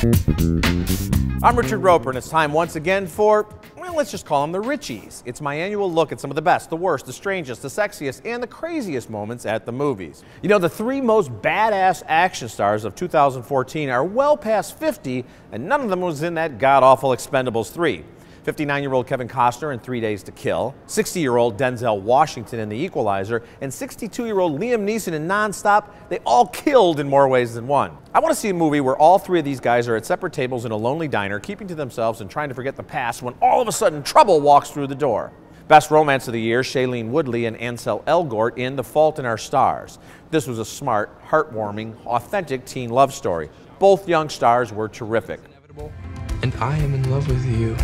I'm Richard Roeper, and it's time once again for, well, let's just call them the Richies. It's my annual look at some of the best, the worst, the strangest, the sexiest, and the craziest moments at the movies. You know, the three most badass action stars of 2014 are well past 50, and none of them was in that god-awful Expendables 3. 59-year-old Kevin Costner in 3 Days to Kill, 60-year-old Denzel Washington in The Equalizer, and 62-year-old Liam Neeson in Nonstop. They all killed in more ways than one. I want to see a movie where all three of these guys are at separate tables in a lonely diner, keeping to themselves and trying to forget the past when all of a sudden trouble walks through the door. Best Romance of the Year, Shailene Woodley and Ansel Elgort in The Fault in Our Stars. This was a smart, heartwarming, authentic teen love story. Both young stars were terrific. And I am in love with you.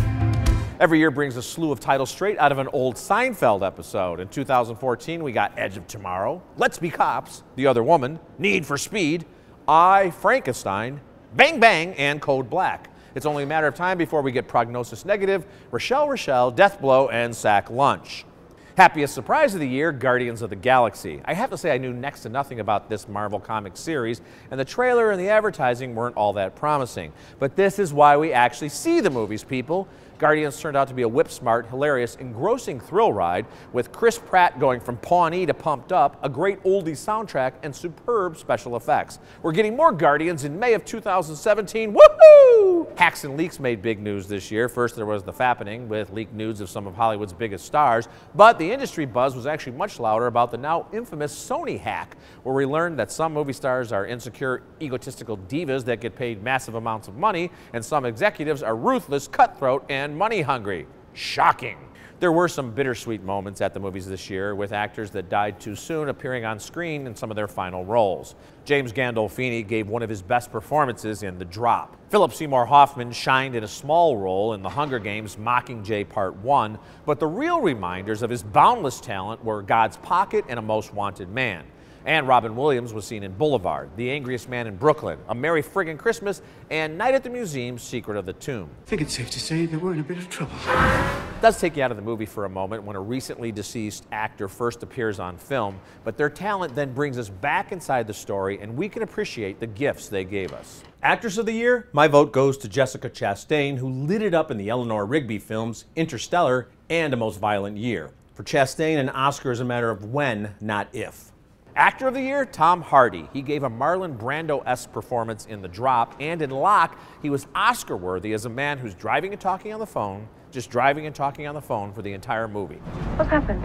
Every year brings a slew of titles straight out of an old Seinfeld episode. In 2014, we got Edge of Tomorrow, Let's Be Cops, The Other Woman, Need for Speed, I, Frankenstein, Bang Bang, and Code Black. It's only a matter of time before we get Prognosis Negative, Rochelle, Death Blow, and Sack Lunch. Happiest surprise of the year, Guardians of the Galaxy. I have to say I knew next to nothing about this Marvel Comics series, and the trailer and the advertising weren't all that promising. But this is why we actually see the movies, people. Guardians turned out to be a whip-smart, hilarious, engrossing thrill ride with Chris Pratt going from Pawnee to Pumped Up, a great oldies soundtrack, and superb special effects. We're getting more Guardians in May of 2017. Woohoo! Hacks and leaks made big news this year. First, there was the fappening with leaked nudes of some of Hollywood's biggest stars, but the industry buzz was actually much louder about the now infamous Sony hack, where we learned that some movie stars are insecure, egotistical divas that get paid massive amounts of money, and some executives are ruthless, cutthroat, and money hungry. Shocking. There were some bittersweet moments at the movies this year, with actors that died too soon appearing on screen in some of their final roles. James Gandolfini gave one of his best performances in The Drop. Philip Seymour Hoffman shined in a small role in The Hunger Games Mockingjay Part 1, but the real reminders of his boundless talent were God's Pocket and A Most Wanted Man. And Robin Williams was seen in Boulevard, The Angriest Man in Brooklyn, A Merry Friggin' Christmas, and Night at the Museum's Secret of the Tomb. I think it's safe to say that we're in a bit of trouble. It does take you out of the movie for a moment when a recently deceased actor first appears on film, but their talent then brings us back inside the story and we can appreciate the gifts they gave us. Actress of the Year, my vote goes to Jessica Chastain, who lit it up in the Eleanor Rigby films Interstellar and A Most Violent Year. For Chastain, an Oscar is a matter of when, not if. Actor of the Year, Tom Hardy. He gave a Marlon Brando-esque performance in The Drop, and in Locke, he was Oscar-worthy as a man who's driving and talking on the phone, just driving and talking on the phone for the entire movie. What happened?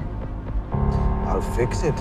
I'll fix it.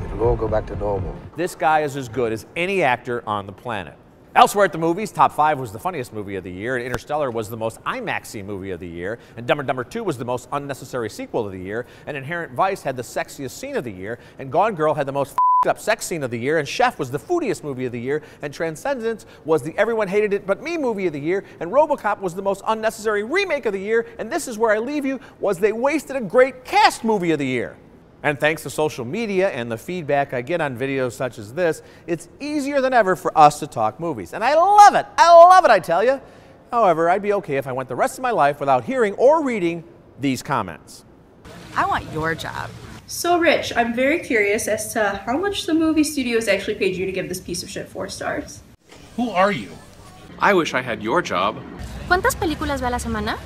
It'll all go back to normal. This guy is as good as any actor on the planet. Elsewhere at the movies, Top 5 was the funniest movie of the year, and Interstellar was the most IMAX-y movie of the year, and Dumb and Dumber 2 was the most unnecessary sequel of the year, and Inherent Vice had the sexiest scene of the year, and Gone Girl had the most up sex scene of the year, and Chef was the foodiest movie of the year, and Transcendence was the everyone hated it but me movie of the year, and RoboCop was the most unnecessary remake of the year, and This Is Where I Leave You was they wasted a great cast movie of the year. And thanks to social media and the feedback I get on videos such as this, it's easier than ever for us to talk movies. And I love it! I love it, I tell you! However, I'd be okay if I went the rest of my life without hearing or reading these comments. I want your job. So Rich, I'm very curious as to how much the movie studios actually paid you to give this piece of shit 4 stars. Who are you? I wish I had your job. ¿Cuántas películas ve a la semana?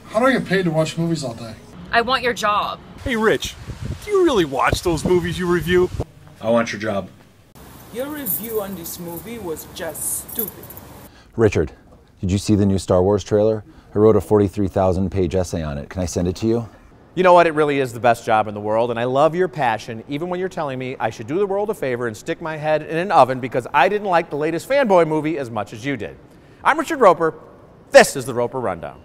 How do I get paid to watch movies all day? I want your job. Hey Rich, do you really watch those movies you review? I want your job. Your review on this movie was just stupid. Richard, did you see the new Star Wars trailer? I wrote a 43,000-page essay on it. Can I send it to you? You know what? It really is the best job in the world, and I love your passion, even when you're telling me I should do the world a favor and stick my head in an oven because I didn't like the latest fanboy movie as much as you did. I'm Richard Roeper. This is the Roeper Rundown.